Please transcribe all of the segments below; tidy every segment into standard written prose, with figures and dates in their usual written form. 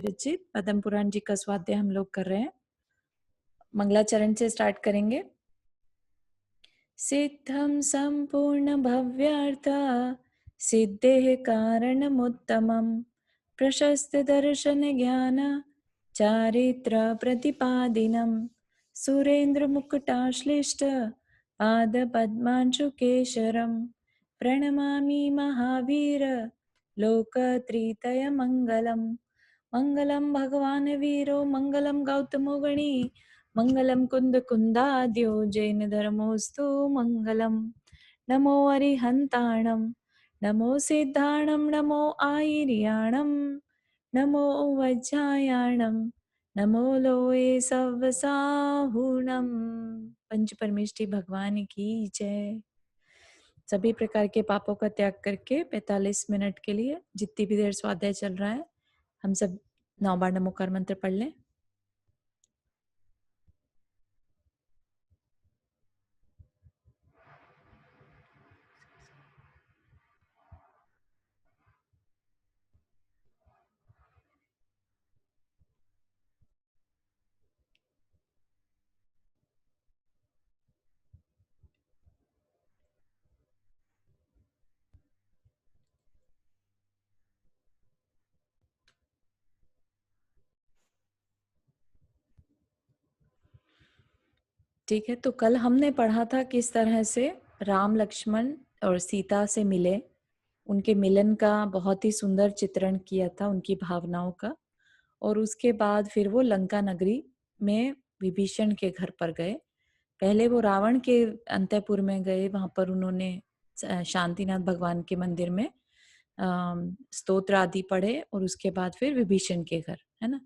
विरचित पद्म पुराण जी का स्वाध्याय हम लोग कर रहे हैं। मंगलाचरण से स्टार्ट करेंगे। सिद्धं संपूर्ण भव्यार्थ सिद्धेः कारणमुत्तमं प्रशस्त दर्शन ज्ञान चारित्र प्रतिपादिनं सुरेंद्र मुकुटाश्लिष्ट पाद पद्मांशुकेशरं प्रणमामि महावीर लोकत्रितय मंगलम् मंगलम भगवान वीरो मंगलम गौतमो गणी मंगलम कुंद कुंदाद्यो जैन धर्मोस्तु मंगलम नमो अरिहंताणम नमो सिद्धाणम नमो आयर्याणम नमो वज्रायाणम नमो लोए सवसाहुणम। पंच परमेष्ठी भगवान की जय। सभी प्रकार के पापों का त्याग करके 45 मिनट के लिए जितनी भी देर स्वाध्याय चल रहा है हम सब 9 बार नमोकार मंत्र पढ़ लें। ठीक है, तो कल हमने पढ़ा था किस तरह से राम लक्ष्मण और सीता से मिले, उनके मिलन का बहुत ही सुंदर चित्रण किया था, उनकी भावनाओं का। और उसके बाद फिर वो लंका नगरी में विभीषण के घर पर गए। पहले वो रावण के अंतःपुर में गए, वहां पर उन्होंने शांतिनाथ भगवान के मंदिर में स्तोत्र आदि पढ़े और उसके बाद फिर विभीषण के घर, है ना।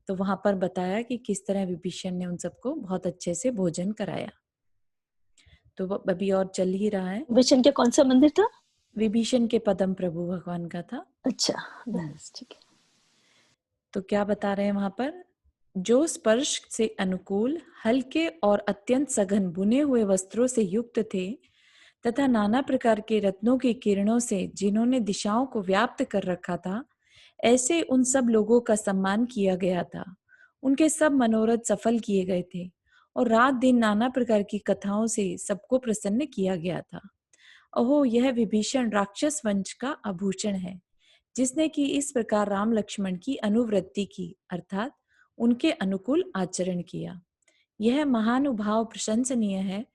तो वहां पर बताया कि किस तरह विभीषण ने उन सबको बहुत अच्छे से भोजन कराया। तो वो अभी और चल ही रहा है। विभीषण के कौन सा मंदिर था? विभीषण के पद्म प्रभु भगवान का था। अच्छा, बस ठीक है। तो क्या बता रहे हैं वहां पर, जो स्पर्श से अनुकूल हल्के और अत्यंत सघन बुने हुए वस्त्रों से युक्त थे तथा नाना प्रकार के रत्नों की किरणों से जिन्होंने दिशाओं को व्याप्त कर रखा था, ऐसे उन सब लोगों का सम्मान किया गया था। उनके सब मनोरथ सफल किए गए थे और रात दिन नाना प्रकार की कथाओं से सबको प्रसन्न किया गया था। अहो, यह विभीषण राक्षस वंश का आभूषण है, जिसने कि इस प्रकार राम लक्ष्मण की अनुवृत्ति की, अर्थात उनके अनुकूल आचरण किया। यह महानुभाव प्रशंसनीय है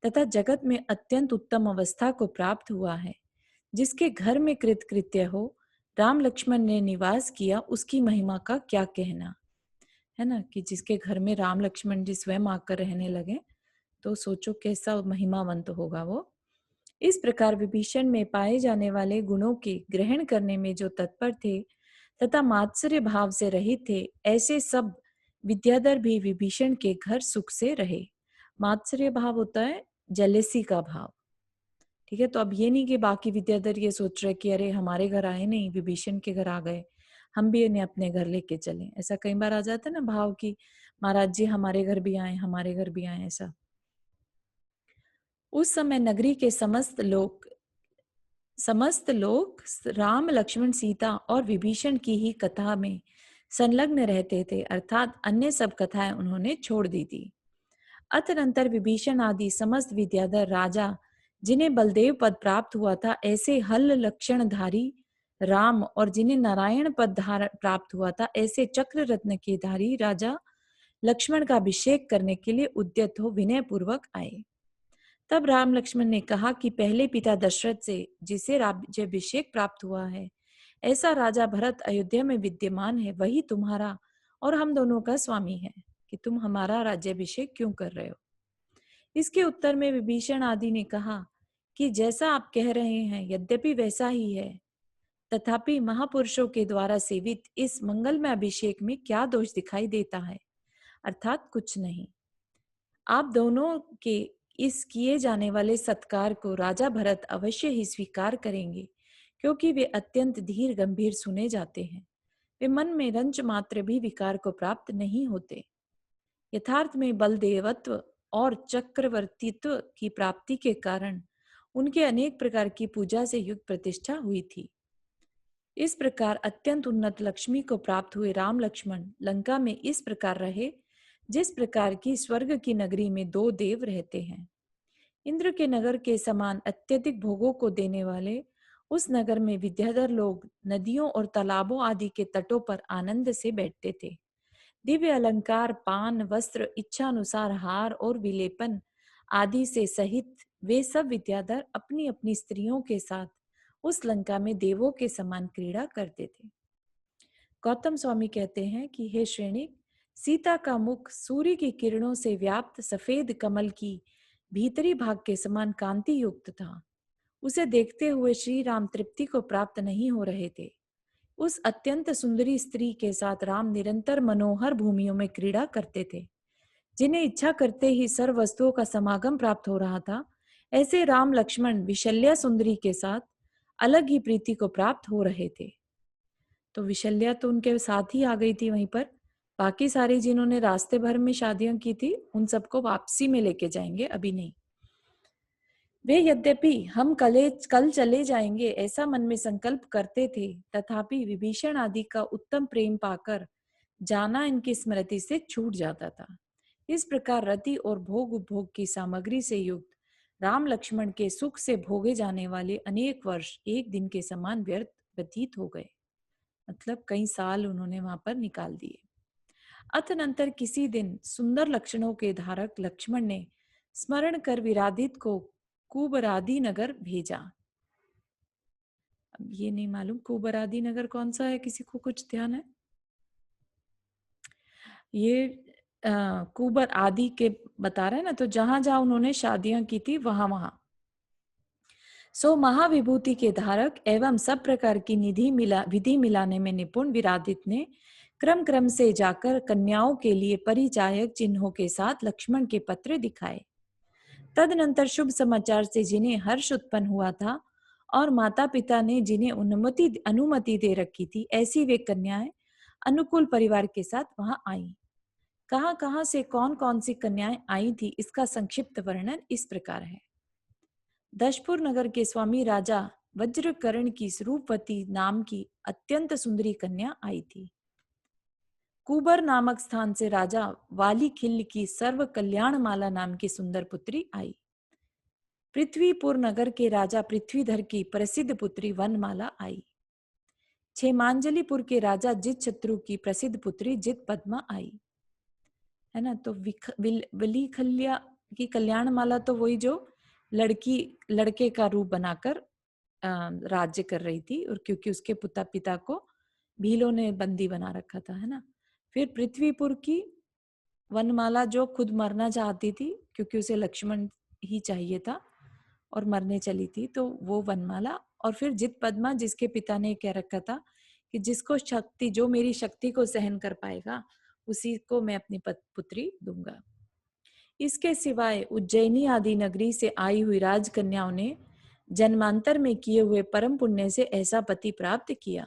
तथा जगत में अत्यंत उत्तम अवस्था को प्राप्त हुआ है। जिसके घर में कृतकृत्य हो, राम लक्ष्मण ने निवास किया, उसकी महिमा का क्या कहना, है ना। कि जिसके घर में राम लक्ष्मण जी स्वयं आकर रहने लगे, तो सोचो कैसा महिमावंत होगा वो। इस प्रकार विभीषण में पाए जाने वाले गुणों के ग्रहण करने में जो तत्पर थे तथा मात्सर्य भाव से रहित थे, ऐसे सब विद्याधर भी विभीषण के घर सुख से रहे। मात्सर्य भाव होता है जेलेसी का भाव, ठीक है। तो अब ये नहीं कि बाकी विद्याधर ये सोच रहे कि अरे हमारे घर आए नहीं, विभीषण के घर आ गए, हम भी इन्हें अपने घर लेके चलें। ऐसा कई बार आ जाता है ना भाव की महाराज जी हमारे घर भी आए, हमारे घर भी आए, ऐसा। उस समय नगरी के समस्त लोग राम लक्ष्मण सीता और विभीषण की ही कथा में संलग्न रहते थे, अर्थात अन्य सब कथाएं उन्होंने छोड़ दी थी। अतरंतर विभीषण आदि समस्त विद्याधर राजा, जिन्हें बलदेव पद प्राप्त हुआ था, ऐसे हल लक्षणधारी राम, और जिन्हें नारायण पद प्राप्त हुआ था, ऐसे चक्र रत्न के धारी राजा लक्ष्मण का अभिषेक करने के लिए उद्यत हो विनय पूर्वक आए। तब राम लक्ष्मण ने कहा कि पहले पिता दशरथ से जिसे राज्याभिषेक प्राप्त हुआ है, ऐसा राजा भरत अयोध्या में विद्यमान है, वही तुम्हारा और हम दोनों का स्वामी है, कि तुम हमारा राज्याभिषेक क्यों कर रहे हो। इसके उत्तर में विभीषण आदि ने कहा कि जैसा आप कह रहे हैं यद्यपि वैसा ही है, तथापि महापुरुषों के द्वारा सेवित इस मंगलमय अभिषेक में क्या दोष दिखाई देता है, अर्थात कुछ नहीं। आप दोनों के इस किए जाने वाले सत्कार को राजा भरत अवश्य ही स्वीकार करेंगे, क्योंकि वे अत्यंत धीर गंभीर सुने जाते हैं। वे मन में रंच मात्र भी विकार को प्राप्त नहीं होते। यथार्थ में बलदेवत्व और चक्रवर्तीत्व की प्राप्ति के कारण उनके अनेक प्रकार की पूजा से युक्त प्रतिष्ठा हुई थी। इस प्रकार अत्यंत उन्नत लक्ष्मी को प्राप्त हुए राम लक्ष्मण लंका में इस प्रकार रहे जिस प्रकार की स्वर्ग की नगरी में दो देव रहते हैं। इंद्र के नगर के समान अत्यधिक भोगों को देने वाले उस नगर में विद्याधर लोग नदियों और तालाबों आदि के तटों पर आनंद से बैठते थे। दिव्य अलंकार, पान, वस्त्र, इच्छानुसार हार और विलेपन आदि से सहित वे सब विद्याधर अपनी अपनी स्त्रियों के साथ उस लंका में देवों के समान क्रीड़ा करते थे। गौतम स्वामी कहते हैं कि हे श्रेणिक, सीता का मुख सूर्य की किरणों से व्याप्त सफेद कमल की भीतरी भाग के समान कांति युक्त था। उसे देखते हुए श्री राम तृप्ति को प्राप्त नहीं हो रहे थे। उस अत्यंत सुंदरी स्त्री के साथ राम निरंतर मनोहर भूमियों में क्रीड़ा करते थे, जिन्हें इच्छा करते ही सर्व वस्तुओं का समागम प्राप्त हो रहा था। ऐसे राम लक्ष्मण विशल्या सुंदरी के साथ अलग ही प्रीति को प्राप्त हो रहे थे। तो विशल्या तो उनके साथ ही आ गई थी वहीं पर। बाकी सारी जिन्होंने रास्ते भर में शादियां की थी उन सबको वापसी में लेके जाएंगे, अभी नहीं। वे यद्यपि हम कल चले जाएंगे ऐसा मन में संकल्प करते थे, तथापि विभीषण आदि का उत्तम प्रेम पाकर जाना इनकी स्मृति से छूट जाता था। इस प्रकार रति और भोग उपभोग की सामग्री से युक्त राम लक्ष्मण के सुख से भोगे जाने वाले अनेक वर्ष एक दिन के समान व्यर्थ व्यतीत हो गए। मतलब कई साल उन्होंने वहां पर निकाल दिए। अतनंतर किसी दिन सुंदर लक्षणों के धारक लक्ष्मण ने स्मरण कर विरादित को कुबरादी नगर भेजा। अब ये नहीं मालूम कुबरादी नगर कौन सा है, किसी को कुछ ध्यान है? ये कुबर आदि के बता रहे हैं ना, तो जहां जहां उन्होंने शादियां की थी वहां वहां। सो महाविभूति के धारक एवं सब प्रकार की विधि मिलाने में निपुण विरादित ने क्रम क्रम से जाकर कन्याओं के लिए परिचायक चिन्हों के साथ लक्ष्मण के पत्र दिखाए। तदनंतर शुभ समाचार से जिन्हें हर्ष उत्पन्न हुआ था और माता पिता ने जिन्हें अनुमति दे रखी थी, ऐसी वे कन्याएं अनुकूल परिवार के साथ वहां आईं। कहां से कौन कौन सी कन्याएं आई थी, इसका संक्षिप्त वर्णन इस प्रकार है। दशपुर नगर के स्वामी राजा वज्रकर्ण की रूपवती नाम की अत्यंत सुंदरी कन्या आई थी। कुबर नामक स्थान से राजा वाली खिल्ल की सर्व कल्याण माला नाम की सुंदर पुत्री आई। पृथ्वीपुर नगर के राजा पृथ्वीधर की प्रसिद्ध पुत्री वनमाला आई। क्षेमांजलिपुर के राजा जित शत्रु की प्रसिद्ध पुत्री जित पद्मा आई, है ना। तो वली खल्या की कल्याण माला तो वही जो लड़की लड़के का रूप बनाकर राज्य कर रही थी, और क्योंकि उसके पिता को भीलों ने बंदी बना रखा था, है ना। फिर पृथ्वीपुर की वनमाला जो खुद मरना चाहती थी क्योंकि उसे लक्ष्मण ही चाहिए था और मरने चली थी, तो वो वनमाला। और फिर जित पद्मा जिसके पिता ने कह रखा था कि जिसको शक्ति, जो मेरी शक्ति को सहन कर पाएगा उसी को मैं अपनी पुत्री दूंगा। इसके सिवाय उज्जैनी आदि नगरी से आई हुई राजकन्याओं ने जन्मांतर में किए हुए परम पुण्य से ऐसा पति प्राप्त किया।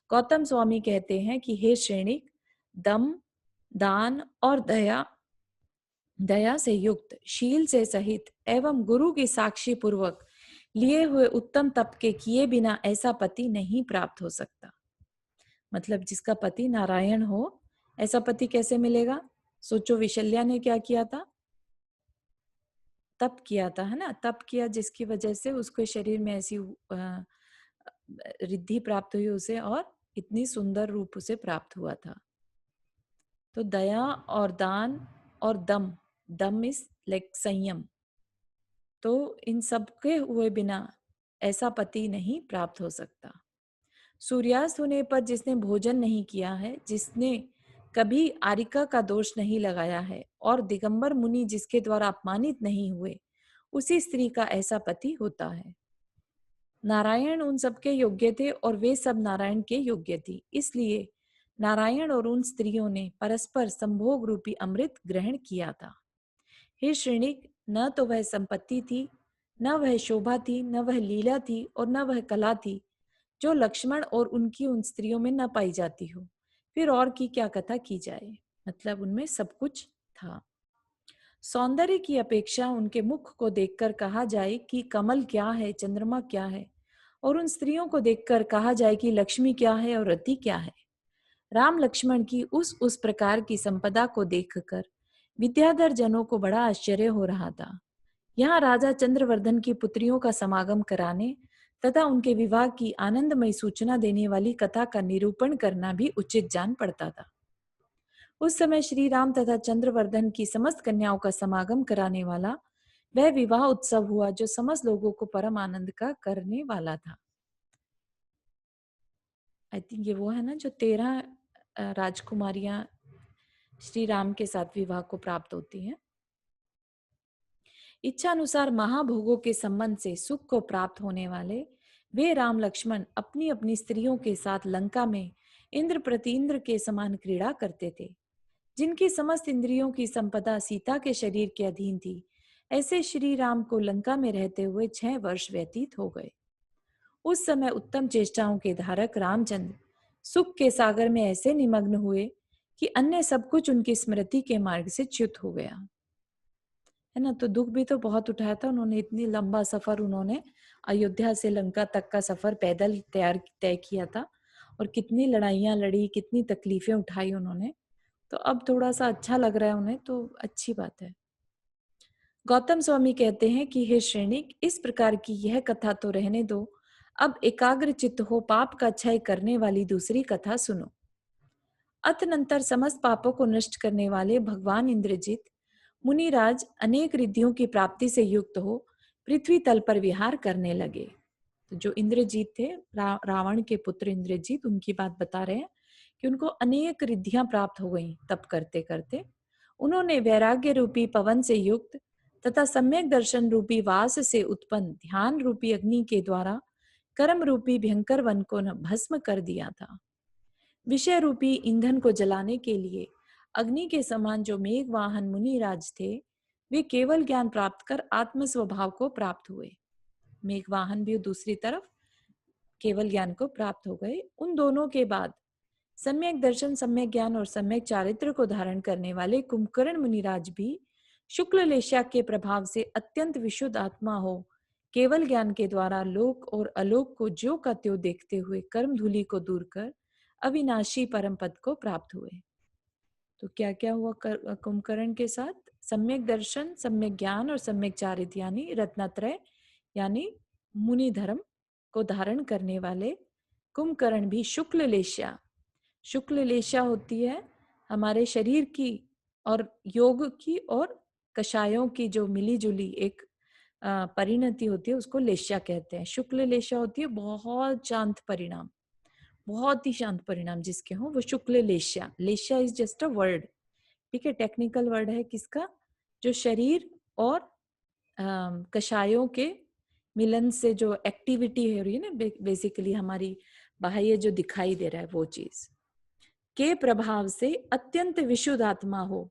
गौतम स्वामी कहते हैं कि हे श्रेणिक, दम, दान और दया से युक्त, शील से सहित एवं गुरु की साक्षी पूर्वक लिए हुए उत्तम तप के किए बिना ऐसा पति नहीं प्राप्त हो सकता। मतलब जिसका पति नारायण हो, ऐसा पति कैसे मिलेगा? सोचो विशल्या ने क्या किया था, तप किया था, है ना। तप किया जिसकी वजह से उसके शरीर में ऐसी रिद्धि प्राप्त हुई उसे, और इतनी सुंदर रूप उसे प्राप्त हुआ था। तो दया और दान और दम इज लाइक संयम, तो इन सब के हुए बिना ऐसा पति नहीं प्राप्त हो सकता। सूर्यास्त होने पर जिसने भोजन नहीं किया है, जिसने कभी आरिका का दोष नहीं लगाया है, और दिगंबर मुनि जिसके द्वारा अपमानित नहीं हुए, उसी स्त्री का ऐसा पति होता है। नारायण उन सबके योग्य थे और वे सब नारायण के योग्य थी, इसलिए नारायण और उन स्त्रियों ने परस्पर संभोग रूपी अमृत ग्रहण किया था। हे श्रेणिक, न तो वह संपत्ति थी, न वह शोभा थी, न वह लीला थी, और न वह कला थी जो लक्ष्मण और उनकी उन स्त्रियों में न पाई जाती हो। फिर और की क्या कथा की जाए, मतलब उनमें सब कुछ था। सौंदर्य की अपेक्षा उनके मुख को देखकर कहा जाए कि कमल क्या है, चंद्रमा क्या है, और उन स्त्रियों को देखकर कहा जाए कि लक्ष्मी क्या है और रति क्या है। राम लक्ष्मण की उस प्रकार की संपदा को देखकर विद्याधर जनों को बड़ा आश्चर्य हो रहा था। यहाँ राजा चंद्रवर्धन की पुत्रियों का समागम कराने तथा उनके विवाह की आनंदमयी सूचना देने वाली कथा का निरूपण करना भी उचित जान पड़ता था। उस समय श्री राम तथा चंद्रवर्धन की समस्त कन्याओं का समागम कराने वाला वह विवाह उत्सव हुआ जो समस्त लोगों को परम आनंद का करने वाला था। आई थिंक ये वो है ना जो 13 राजकुमारियां श्री राम के साथ विवाह को प्राप्त होती हैं। इच्छा अनुसार महाभोगों के संबंध से सुख को प्राप्त होने वाले वे राम लक्ष्मण अपनी अपनी स्त्रियों के साथ लंका में इंद्र प्रति इंद्र के समान क्रीड़ा करते थे। जिनकी समस्त इंद्रियों की संपदा सीता के शरीर के अधीन थी, ऐसे श्री राम को लंका में रहते हुए 6 वर्ष व्यतीत हो गए। उस समय उत्तम चेष्टाओं के धारक रामचंद्र सुख के सागर में ऐसे निमग्न हुए कि अन्य सब कुछ उनकी स्मृति के मार्ग से च्युत हो गया। है ना, तो दुख भी तो बहुत उठाया था उन्होंने। इतनी लंबा सफर उन्होंने अयोध्या से लंका तक का सफर पैदल तय किया था और कितनी लड़ाइयां लड़ी, कितनी तकलीफें उठाई उन्होंने। तो अब थोड़ा सा अच्छा लग रहा है उन्हें, तो अच्छी बात है। गौतम स्वामी कहते हैं कि हे श्रेणिक, इस प्रकार की यह कथा तो रहने दो, अब एकाग्र चित्त हो पाप का क्षय करने वाली दूसरी कथा सुनो। अतनंतर समस्त पापों को नष्ट करने वाले भगवान इंद्रजीत मुनिराज अनेक रिद्धियों की प्राप्ति से युक्त हो पृथ्वी तल पर विहार करने लगे। तो जो इंद्रजीत थे, रावण के पुत्र इंद्रजीत, उनकी बात बता रहे हैं कि उनको अनेक रिद्धियां प्राप्त हो गई तप करते करते। उन्होंने वैराग्य रूपी पवन से युक्त तथा सम्यक दर्शन रूपी वास से उत्पन्न ध्यान रूपी अग्नि के द्वारा कर्म रूपी भयंकर वन को भस्म कर दिया था। विषय रूपी ईंधन को जलाने के लिए अग्नि के समान जो मेघ वाहन मुनिराज थे, वे केवल ज्ञान प्राप्त कर आत्म स्वभाव को प्राप्त हुए। मेघ वाहन भी दूसरी तरफ केवल ज्ञान को प्राप्त हो गए। उन दोनों के बाद सम्यक दर्शन, सम्यक ज्ञान और सम्यक चारित्र को धारण करने वाले कुंभकर्ण मुनिराज भी शुक्ल लेशा के प्रभाव से अत्यंत विशुद्ध आत्मा हो केवल ज्ञान के द्वारा लोक और अलोक को ज्यों का त्यों देखते हुए कर्म धूलि को दूर कर अविनाशी परम पद को प्राप्त हुए। तो क्या क्या हुआ कुंभकर्ण के साथ? सम्यक दर्शन, सम्यक ज्ञान और सम्यक चारित्र यानी रत्नत्रय यानी मुनि धर्म को धारण करने वाले कुंभकर्ण भी शुक्ल लेशा, शुक्ल लेशा होती है हमारे शरीर की और योग की और कषायों की जो मिली जुली एक परिणति होती है, उसको लेशा कहते हैं। शुक्ल लेशा होती है बहुत शांत परिणाम, बहुत ही शांत परिणाम जिसके हो वो शुक्ल लेशा। लेशा इज जस्ट अ वर्ड, ठीक है, टेक्निकल वर्ड है किसका? जो शरीर और कषायों के मिलन से जो एक्टिविटी हो रही है ना, बेसिकली हमारी बाह्य जो दिखाई दे रहा है वो चीज के प्रभाव से अत्यंत विशुद्ध आत्मा हो,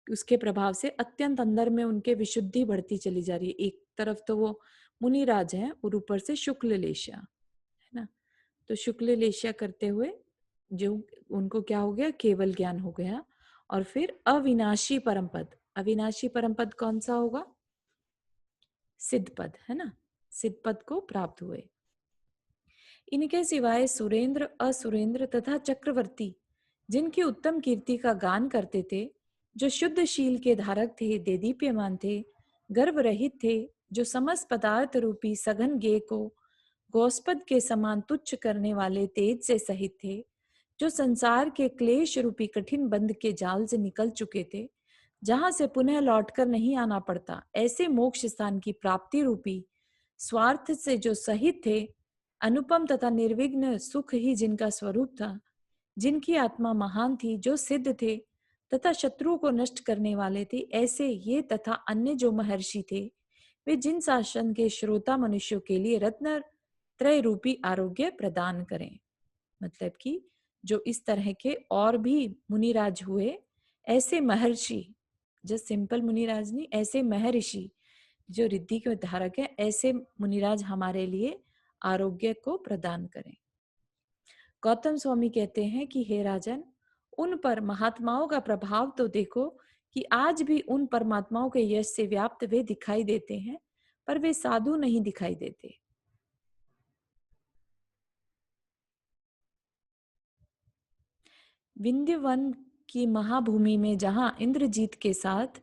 उसके प्रभाव से अत्यंत अंदर में उनके विशुद्धि बढ़ती चली जा रही है। एक तरफ तो वो मुनिराज है और ऊपर से शुक्ल लेशा, है ना। तो शुक्ल लेशा करते हुए जो उनको क्या हो गया? केवल ज्ञान हो गया। और फिर अविनाशी परम पद, अविनाशी परम पद कौन सा होगा? सिद्ध पद, है ना। सिद्ध पद को प्राप्त हुए। इनके सिवाय सुरेंद्र, असुरेंद्र तथा चक्रवर्ती जिनकी उत्तम कीर्ति का गान करते थे, जो शुद्ध शील के धारक थे, देदीप्यमान थे, गर्व रहित थे, जो समस्त पदार्थ रूपी सघन गे को गोस्पद के समान तुच्छ करने वाले तेज से सहित थे, जो संसार के क्लेश रूपी कठिन बंध के जाल से निकल चुके थे, जहां से पुनः लौटकर नहीं आना पड़ता, ऐसे मोक्ष स्थान की प्राप्ति रूपी स्वार्थ से जो सहित थे, अनुपम तथा निर्विघ्न सुख ही जिनका स्वरूप था, जिनकी आत्मा महान थी, जो सिद्ध थे तथा शत्रुओं को नष्ट करने वाले थे, ऐसे ये तथा अन्य जो महर्षि थे, वे जिन शासन के श्रोता मनुष्यों के लिए रत्न त्रय रूपी आरोग्य प्रदान करें। मतलब कि जो इस तरह के और भी मुनिराज हुए, ऐसे महर्षि, जस्ट सिंपल मुनिराज नहीं, ऐसे महर्षि जो रिद्धि के धारक है, ऐसे मुनिराज हमारे लिए आरोग्य को प्रदान करें। गौतम स्वामी कहते हैं कि हे राजन, उन पर महात्माओं का प्रभाव तो देखो कि आज भी उन परमात्माओं के यश से व्याप्त वे दिखाई देते हैं, पर वे साधु नहीं दिखाई देते। विंध्य वन की महाभूमि में जहां इंद्रजीत के साथ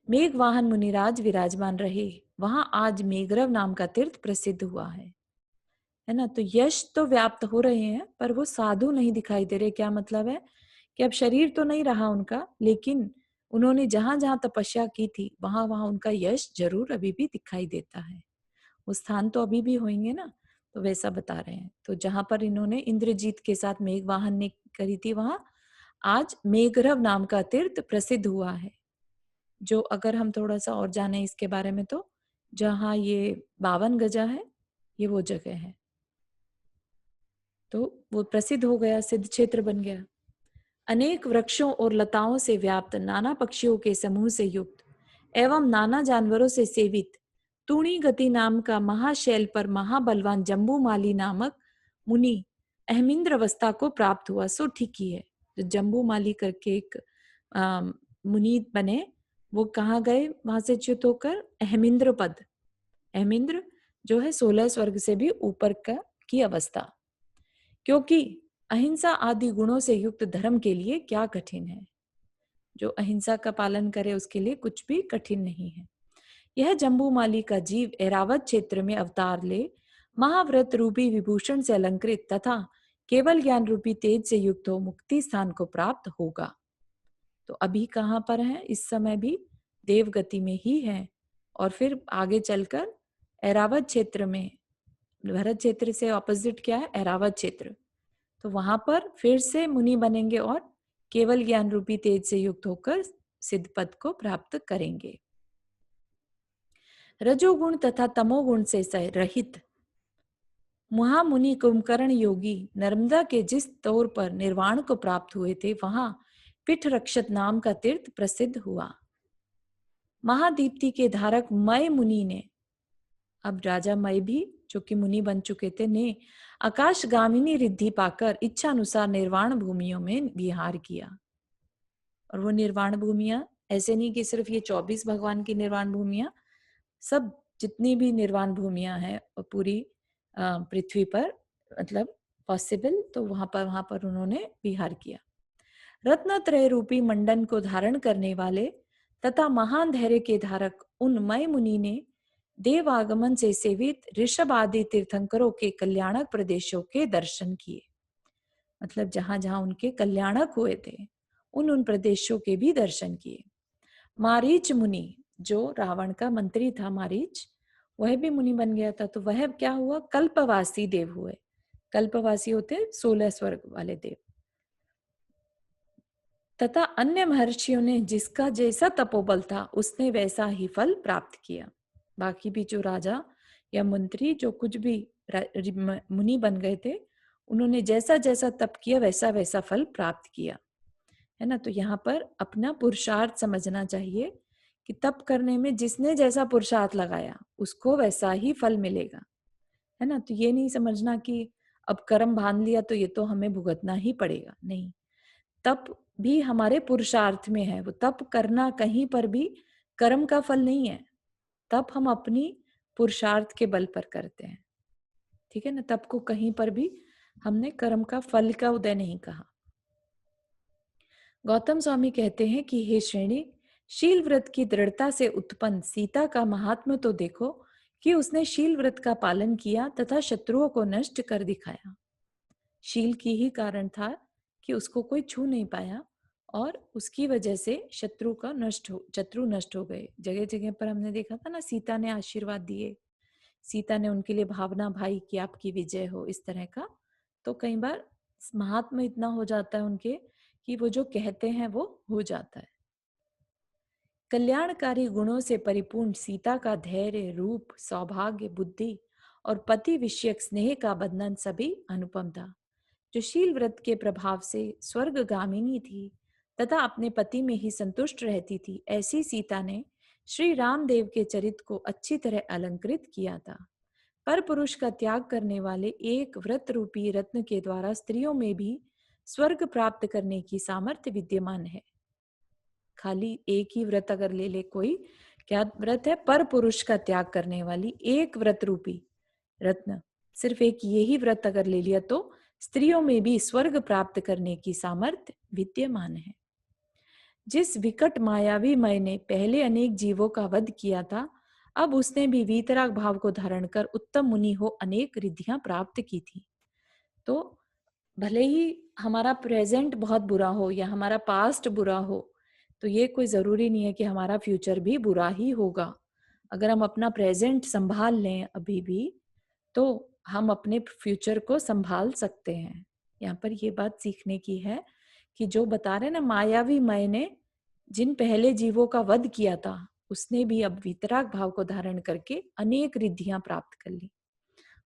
मेघवाहन मुनिराज विराजमान रहे, वहां आज मेघरव नाम का तीर्थ प्रसिद्ध हुआ है ना। तो यश तो व्याप्त हो रहे हैं, पर वो साधु नहीं दिखाई दे रहे। क्या मतलब है कि अब शरीर तो नहीं रहा उनका, लेकिन उन्होंने जहां जहां तपस्या की थी वहां वहां उनका यश जरूर अभी भी दिखाई देता है। वो स्थान तो अभी भी होंगे ना, तो वैसा बता रहे हैं। तो जहां पर इन्होंने इंद्रजीत के साथ मेघवाहन ने करी थी, वहां आज मेघरव नाम का तीर्थ प्रसिद्ध हुआ है। जो अगर हम थोड़ा सा और जाने इसके बारे में, तो जहाँ ये 52 गजा है, ये वो जगह है। तो वो प्रसिद्ध हो गया, सिद्ध क्षेत्र बन गया। अनेक वृक्षों और लताओं से व्याप्त, नाना पक्षियों के समूह से युक्त एवं नाना जानवरों से सेवित तूणी गति नाम का महाशैल पर महाबलवान जम्बूमाली नामक मुनि अहमिंद्र अवस्था को प्राप्त हुआ। सो ठीक ही है, जो जम्बूमाली करके एक मुनि बने, वो कहाँ गए? वहां से च्युत होकर अहमिंद्र पद, अहमिंद्र जो है 16 स्वर्ग से भी ऊपर का की अवस्था। क्योंकि अहिंसा आदि गुणों से युक्त धर्म के लिए क्या कठिन है। जो अहिंसा का पालन करे उसके लिए कुछ भी कठिन नहीं है। यह जम्बूमाली का जीव ऐरावत क्षेत्र में अवतार ले महाव्रत रूपी विभूषण से अलंकृत तथा केवल ज्ञान रूपी तेज से युक्त हो मुक्ति स्थान को प्राप्त होगा। तो अभी कहाँ पर है? इस समय भी देवगति में ही है, और फिर आगे चलकर ऐरावत क्षेत्र में, भरत क्षेत्र से ऑपोजिट क्या है? ऐरावत क्षेत्र। तो वहां पर फिर से मुनि बनेंगे और केवल ज्ञान रूपी तेज से युक्त होकर सिद्ध पद को प्राप्त करेंगे। रजोगुण तथा तमोगुण से रहित महामुनि कुंभकर्ण योगी नर्मदा के जिस तौर पर निर्वाण को प्राप्त हुए थे, वहां पिठ रक्षत नाम का तीर्थ प्रसिद्ध हुआ। महादीप्ति के धारक मय मुनि ने, अब राजा मय भी जो कि मुनि बन चुके थे, ने आकाशगामिनी रिद्धि पाकर इच्छा अनुसार निर्वाण भूमियों में विहार किया। और वो निर्वाण भूमियां ऐसे नहीं कि सिर्फ ये 24 भगवान की निर्वाण भूमियां, सब जितनी भी निर्वाण भूमियां हैं पूरी पृथ्वी पर, मतलब पॉसिबल, तो वहां पर उन्होंने विहार किया। रत्नत्रय रूपी मंडन को धारण करने वाले तथा महान धैर्य के धारक उन मय मुनि ने देव आगमन से सेवित ऋषभ आदि तीर्थंकरों के कल्याणक प्रदेशों के दर्शन किए। मतलब जहां जहां उनके कल्याणक हुए थे, उन प्रदेशों के भी दर्शन किए। मारीच मुनि, जो रावण का मंत्री था मारीच, वह भी मुनि बन गया था। तो वह क्या हुआ? कल्पवासी देव हुए। कल्पवासी होते 16 स्वर्ग वाले देव। तथा अन्य महर्षियों ने जिसका जैसा तपोबल था उसने वैसा ही फल प्राप्त किया। बाकी भी जो राजा या मंत्री जो कुछ भी मुनि बन गए थे, उन्होंने जैसा जैसा तप किया वैसा वैसा फल प्राप्त किया, है ना। तो यहाँ पर अपना पुरुषार्थ समझना चाहिए कि तप करने में जिसने जैसा पुरुषार्थ लगाया उसको वैसा ही फल मिलेगा, है ना। तो ये नहीं समझना कि अब कर्म बांध लिया तो ये तो हमें भुगतना ही पड़ेगा, नहीं। तप भी हमारे पुरुषार्थ में है। वो तप करना कहीं पर भी कर्म का फल नहीं है। तप हम अपनी पुरुषार्थ के बल पर करते हैं, ठीक है ना। तप को कहीं पर भी हमने कर्म का फल का उदय नहीं कहा। गौतम स्वामी कहते हैं कि हे श्रेणी, शील व्रत की दृढ़ता से उत्पन्न सीता का महात्म्य तो देखो कि उसने शील व्रत का पालन किया तथा शत्रुओं को नष्ट कर दिखाया। शील की ही कारण था कि उसको कोई छू नहीं पाया, और उसकी वजह से शत्रु नष्ट हो गए। जगह जगह पर हमने देखा था ना, सीता ने आशीर्वाद दिए, सीता ने उनके लिए भावना भाई कि आपकी विजय हो, इस तरह का। तो कई बार महात्मा इतना हो जाता है उनके कि वो जो कहते हैं वो हो जाता है। कल्याणकारी गुणों से परिपूर्ण सीता का धैर्य, रूप, सौभाग्य, बुद्धि और पति विषयक स्नेह का बंधन सभी अनुपम था। जो शील व्रत के प्रभाव से स्वर्गगामिनी थी तथा अपने पति में ही संतुष्ट रहती थी, ऐसी सीता ने श्री रामदेव के चरित्र को अच्छी तरह अलंकृत किया था। पर पुरुष का त्याग करने वाले एक व्रत रूपी रत्न के द्वारा स्त्रियों में भी स्वर्ग प्राप्त करने की सामर्थ्य विद्यमान है। खाली एक ही व्रत अगर ले ले कोई, क्या व्रत है? पर पुरुष का त्याग करने वाली एक व्रत रूपी रत्न, सिर्फ एक यही व्रत अगर ले लिया तो स्त्रियों में भी स्वर्ग प्राप्त करने की सामर्थ्य विद्यमान है। जिस विकट मायावी मय ने पहले अनेक जीवों का वध किया था, अब उसने भी वीतराग भाव को धारण कर उत्तम मुनि हो अनेक रिद्धियां प्राप्त की थी। तो भले ही हमारा प्रेजेंट बहुत बुरा हो या हमारा पास्ट बुरा हो, तो ये कोई जरूरी नहीं है कि हमारा फ्यूचर भी बुरा ही होगा। अगर हम अपना प्रेजेंट संभाल लें अभी भी, तो हम अपने फ्यूचर को संभाल सकते हैं। यहाँ पर ये बात सीखने की है कि जो बता रहे ना, मायावी मय ने जिन पहले जीवों का वध किया था, उसने भी अब वितराग भाव को धारण करके अनेक रिद्धियां प्राप्त कर ली,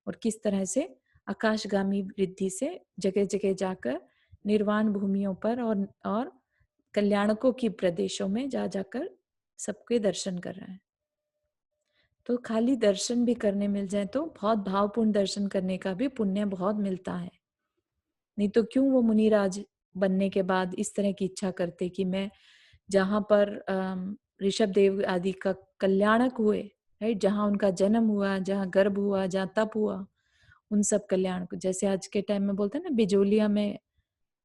और किस तरह से आकाशगामी रिद्धि से जगह जगह जाकर निर्वाण भूमियों पर और कल्याणकों की प्रदेशों में जा जाकर सबके दर्शन कर रहा है। तो खाली दर्शन भी करने मिल जाए तो बहुत भावपूर्ण दर्शन करने का भी पुण्य बहुत मिलता है। नहीं तो क्यों वो मुनिराज बनने के बाद इस तरह की इच्छा करते कि मैं जहाँ पर ऋषभ देव आदि का कल्याणक हुए, राइट, जहाँ उनका जन्म हुआ, जहाँ गर्भ हुआ, जहाँ तप हुआ, उन सब कल्याण को, जैसे आज के टाइम में बोलते हैं ना, बिजोलिया में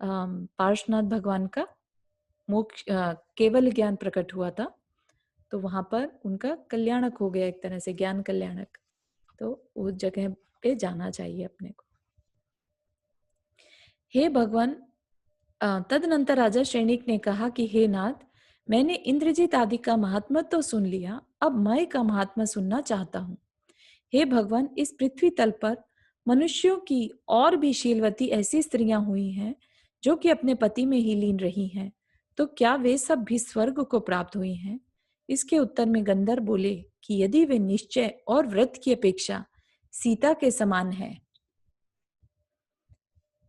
पार्श्वनाथ भगवान का मोक्ष केवल ज्ञान प्रकट हुआ था, तो वहां पर उनका कल्याणक हो गया, एक तरह से ज्ञान कल्याणक। तो उस जगह पे जाना चाहिए अपने को। हे भगवान, तदनंतर राजा श्रेणिक ने कहा कि हे नाथ, मैंने इंद्रजीत आदि का महात्मा तो सुन लिया, अब मैं का महात्मा सुनना चाहता हूँ। हे भगवान, इस पृथ्वी तल पर मनुष्यों की और भी शीलवती ऐसी स्त्रियां हुई हैं जो कि अपने पति में ही लीन रही हैं, तो क्या वे सब भी स्वर्ग को प्राप्त हुई हैं? इसके उत्तर में गंधर्व बोले कि यदि वे निश्चय और व्रत की अपेक्षा सीता के समान है,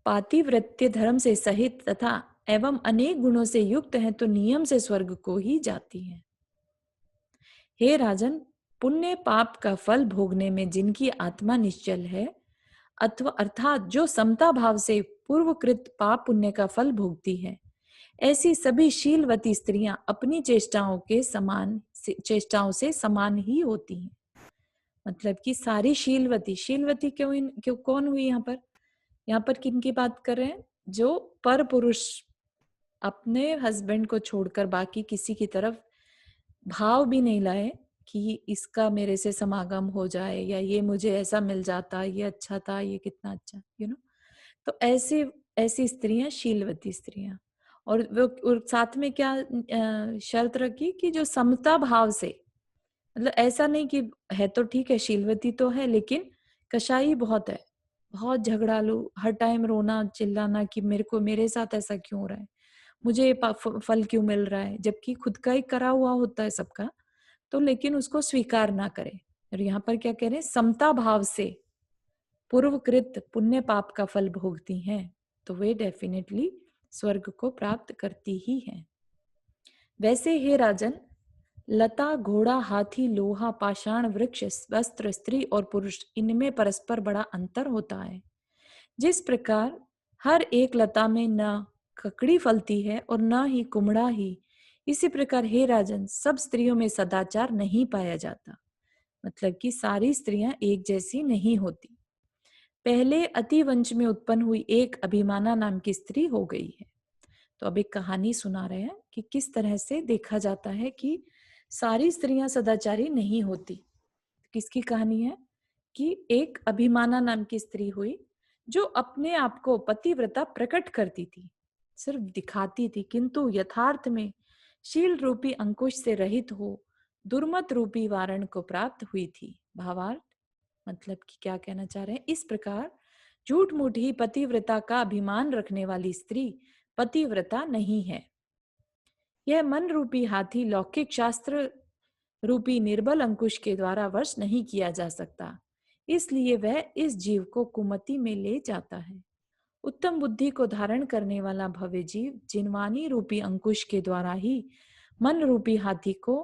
पातिव्रत्य धर्म से सहित तथा एवं अनेक गुणों से युक्त है, तो नियम से स्वर्ग को ही जाती है। हे राजन, पुण्य पाप का फल भोगने में जिनकी आत्मा निश्चल है, अथवा अर्थात जो समता भाव से पूर्वकृत पाप पुण्य का फल भोगती है, ऐसी सभी शीलवती स्त्रियां अपनी चेष्टाओं से समान ही होती हैं। मतलब कि सारी शीलवती, शीलवती क्यों कौन हुई यहाँ पर किन की बात कर रहे हैं? जो पर पुरुष अपने हस्बैंड को छोड़कर बाकी किसी की तरफ भाव भी नहीं लाए कि इसका मेरे से समागम हो जाए, या ये मुझे ऐसा मिल जाता, ये अच्छा था, ये कितना अच्छा, तो ऐसे ऐसी स्त्रियां शीलवती स्त्रियां। और साथ में क्या शर्त रखी कि जो समता भाव से, मतलब ऐसा नहीं कि है तो ठीक है, शीलवती तो है, लेकिन कशाई बहुत है, बहुत झगड़ालू, हर टाइम रोना चिल्लाना कि मेरे को मेरे साथ ऐसा क्यों हो रहा है, मुझे ये फल क्यों मिल रहा है, जबकि खुद का ही करा हुआ होता है सबका, तो लेकिन उसको स्वीकार ना करे। और यहाँ पर क्या कह रहे हैं, समता भाव से पूर्वकृत पुण्य पाप का फल भोगती हैं, तो वे डेफिनेटली स्वर्ग को प्राप्त करती ही हैं। वैसे हे राजन, लता, घोड़ा, हाथी, लोहा, पाषाण, वृक्ष, वस्त्र, स्त्री और पुरुष, इनमें परस्पर बड़ा अंतर होता है। जिस प्रकार हर एक लता में न ककड़ी फलती है और न ही कुमड़ा ही, इसी प्रकार हे राजन, सब स्त्रियों में सदाचार नहीं पाया जाता। मतलब कि सारी स्त्रियां एक जैसी नहीं होती। पहले अति वंश में उत्पन्न हुई एक अभिमाना नाम की स्त्री हो गई है। तो अब एक कहानी सुना रहे हैं कि किस तरह से देखा जाता है कि सारी स्त्रियां सदाचारी नहीं होती। किसकी कहानी है कि एक अभिमाना नाम की स्त्री हुई जो अपने आप को पतिव्रता प्रकट करती थी, सिर्फ दिखाती थी, किंतु यथार्थ में शील रूपी अंकुश से रहित हो दुर्मत रूपी वारण को प्राप्त हुई थी। भावार्थ, मतलब कि क्या कहना चाह रहे हैं, इस प्रकार झूठ मूठ ही पतिव्रता का अभिमान रखने वाली स्त्री पतिव्रता नहीं है। यह मन रूपी हाथी लौकिक शास्त्र रूपी निर्बल अंकुश के द्वारा वश नहीं किया जा सकता, इसलिए वह इस जीव को कुमति में ले जाता है। उत्तम बुद्धि को धारण करने वाला भव्य जीव जिनवानी रूपी अंकुश के द्वारा ही मन रूपी हाथी को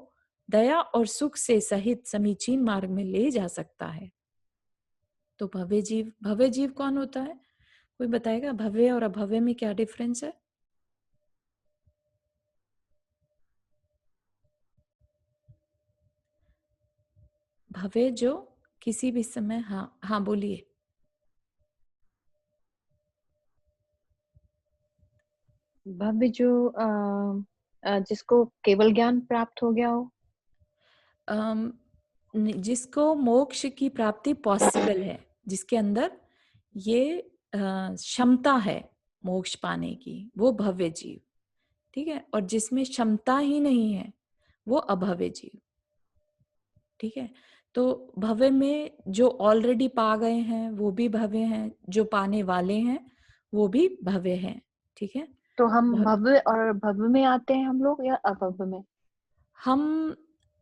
दया और सुख से सहित समीचीन मार्ग में ले जा सकता है। तो भव्य जीव कौन होता है? कोई बताएगा भव्य और अभव्य में क्या डिफरेंस है? भव्य जो किसी भी समय, हाँ हाँ बोलिए। भव्य जो जिसको केवल ज्ञान प्राप्त हो गया हो। अम, जिसको मोक्ष की प्राप्ति पॉसिबल है, जिसके अंदर ये क्षमता है मोक्ष पाने की, वो भव्य जीव। ठीक है, और जिसमें क्षमता ही नहीं है वो अभव्य जीव। ठीक है, तो भव्य में जो ऑलरेडी पा गए हैं वो भी भव्य हैं, जो पाने वाले हैं वो भी भव्य हैं। ठीक है, तो हम भव- भव्य और भव्य में आते हैं हम लोग, या अभव्य में? हम